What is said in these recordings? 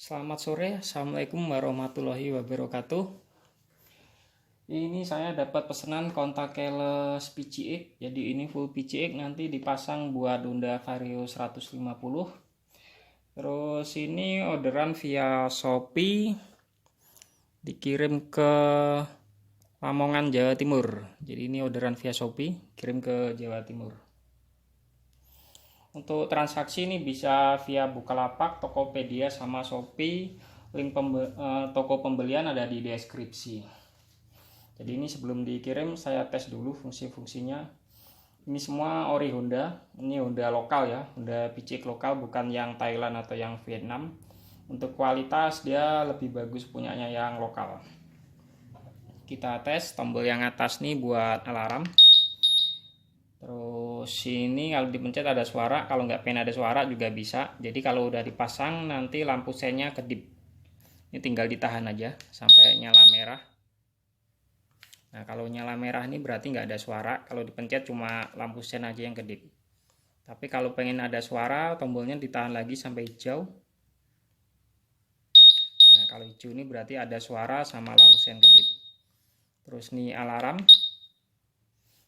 Selamat sore, Assalamualaikum warahmatullahi wabarakatuh. Ini saya dapat pesanan kontak keles PCX. Jadi ini full PCX, nanti dipasang buat Honda Vario 150. Terus ini orderan via Shopee, dikirim ke Lamongan, Jawa Timur. Jadi ini orderan via Shopee, kirim ke Jawa Timur. Untuk transaksi ini bisa via Bukalapak, Tokopedia, sama Shopee. Link toko pembelian ada di deskripsi. Jadi ini sebelum dikirim saya tes dulu fungsi-fungsinya. Ini semua ori Honda. Ini Honda lokal ya, Honda PCX lokal, bukan yang Thailand atau yang Vietnam. Untuk kualitas dia lebih bagus punyanya yang lokal. Kita tes tombol yang atas nih buat alarm. Terus sini kalau dipencet ada suara, kalau nggak pengen ada suara juga bisa. Jadi kalau udah dipasang nanti lampu sennya kedip. Ini tinggal ditahan aja sampai nyala merah. Nah kalau nyala merah ini berarti nggak ada suara. Kalau dipencet cuma lampu sen aja yang kedip. Tapi kalau pengen ada suara, tombolnya ditahan lagi sampai hijau. Nah kalau hijau ini berarti ada suara sama lampu sen kedip. Terus nih alarm.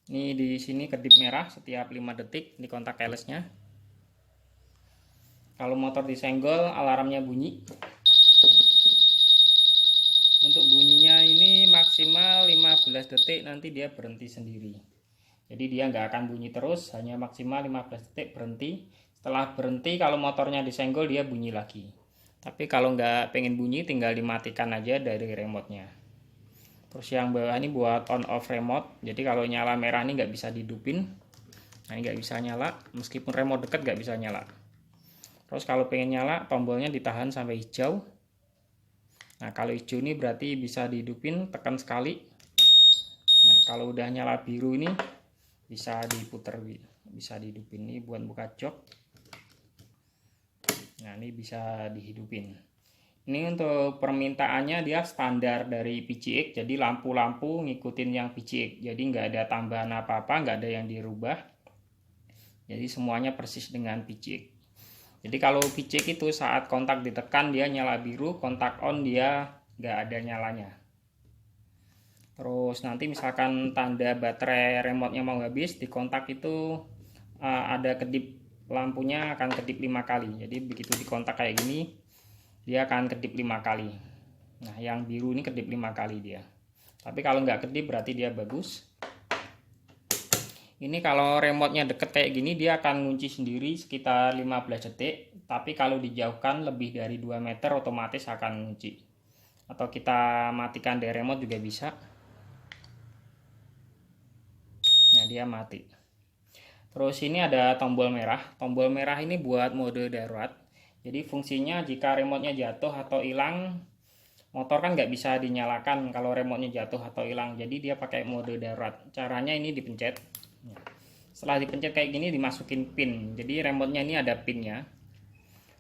Ini di sini kedip merah setiap 5 detik di kontak kelesnya. Kalau motor disenggol, alarmnya bunyi. Untuk bunyinya ini maksimal 15 detik, nanti dia berhenti sendiri. Jadi dia nggak akan bunyi terus, hanya maksimal 15 detik berhenti. Setelah berhenti, kalau motornya disenggol dia bunyi lagi. Tapi kalau nggak pengen bunyi, tinggal dimatikan aja dari remote-nya. Terus yang bawah ini buat on off remote. Jadi kalau nyala merah ini nggak bisa dihidupin. Nah ini nggak bisa nyala, meskipun remote dekat nggak bisa nyala. Terus kalau pengen nyala, tombolnya ditahan sampai hijau. Nah kalau hijau ini berarti bisa dihidupin, tekan sekali. Nah kalau udah nyala biru ini bisa diputer, bisa dihidupin. Ini buat buka jok. Nah ini bisa dihidupin. Ini untuk permintaannya dia standar dari PCX, jadi lampu-lampu ngikutin yang PCX, jadi nggak ada tambahan apa-apa, nggak ada yang dirubah, jadi semuanya persis dengan PCX. Jadi kalau PCX itu saat kontak ditekan dia nyala biru, kontak on dia nggak ada nyalanya. Terus nanti misalkan tanda baterai remote-nya mau habis, di kontak itu ada kedip, lampunya akan kedip 5 kali, jadi begitu dikontak kayak gini dia akan kedip 5 kali. Nah yang biru ini kedip 5 kali dia. Tapi kalau nggak kedip berarti dia bagus. Ini kalau remote-nya deket kayak gini dia akan ngunci sendiri sekitar 15 detik. Tapi kalau dijauhkan lebih dari 2 meter otomatis akan ngunci. Atau kita matikan dari remote juga bisa. Nah dia mati. Terus ini ada tombol merah. Tombol merah ini buat mode darurat. Jadi fungsinya jika remote-nya jatuh atau hilang, motor kan nggak bisa dinyalakan kalau remote-nya jatuh atau hilang. Jadi dia pakai mode darurat. Caranya ini dipencet. Setelah dipencet kayak gini dimasukin pin. Jadi remote-nya ini ada pinnya.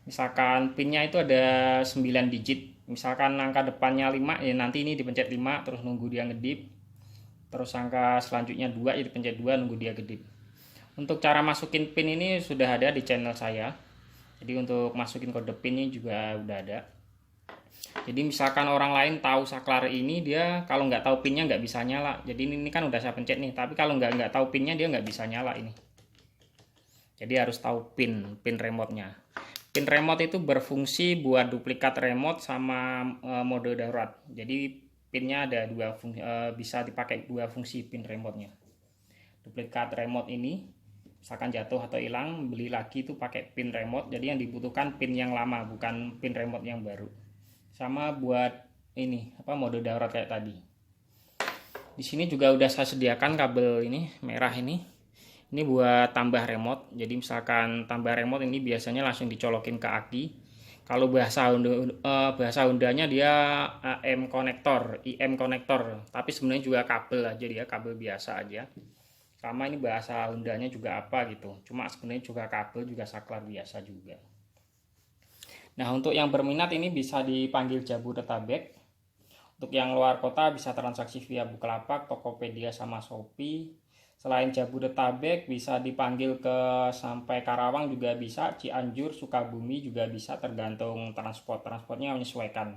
Misalkan pinnya itu ada 9 digit. Misalkan angka depannya 5, ya nanti ini dipencet 5 terus nunggu dia ngedip. Terus angka selanjutnya 2, ya dipencet 2 nunggu dia ngedip. Untuk cara masukin pin ini sudah ada di channel saya. Jadi untuk masukin kode pin ini juga udah ada. Jadi misalkan orang lain tahu saklar ini, dia kalau nggak tahu pinnya nggak bisa nyala. Jadi ini kan udah saya pencet nih, tapi kalau nggak tahu pinnya dia nggak bisa nyala ini. Jadi harus tahu pin remote-nya. Pin remote itu berfungsi buat duplikat remote sama mode darurat. Jadi pinnya ada dua fungsi, bisa dipakai dua fungsi pin remote-nya. Duplikat remote ini misalkan jatuh atau hilang, beli lagi itu pakai pin remote. Jadi yang dibutuhkan pin yang lama, bukan pin remote yang baru. Sama buat ini mode darurat kayak tadi. Di sini juga udah saya sediakan kabel ini merah ini. Ini buat tambah remote. Jadi misalkan tambah remote ini biasanya langsung dicolokin ke aki. Kalau bahasa Hondanya dia AM konektor, IM konektor. Tapi sebenarnya juga kabel aja, dia kabel biasa aja. Sama ini bahasa Hondanya juga apa gitu, cuma sebenarnya juga kabel, juga saklar biasa juga. Nah untuk yang berminat ini bisa dipanggil Jabodetabek. Untuk yang luar kota bisa transaksi via Bukalapak, Tokopedia, sama Shopee. Selain Jabodetabek bisa dipanggil ke sampai Karawang juga bisa, Cianjur, Sukabumi juga bisa, tergantung transportnya menyesuaikan.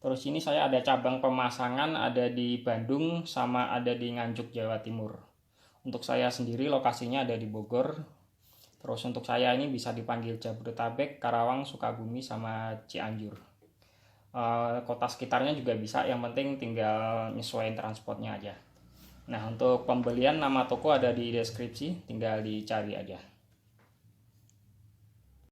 Terus ini saya ada cabang pemasangan ada di Bandung sama ada di Nganjuk, Jawa Timur. Untuk saya sendiri lokasinya ada di Bogor. Terus untuk saya ini bisa dipanggil Jabodetabek, Karawang, Sukabumi sama Cianjur. Kota sekitarnya juga bisa, yang penting tinggal nyesuaiin transportnya aja. Nah, untuk pembelian nama toko ada di deskripsi, tinggal dicari aja.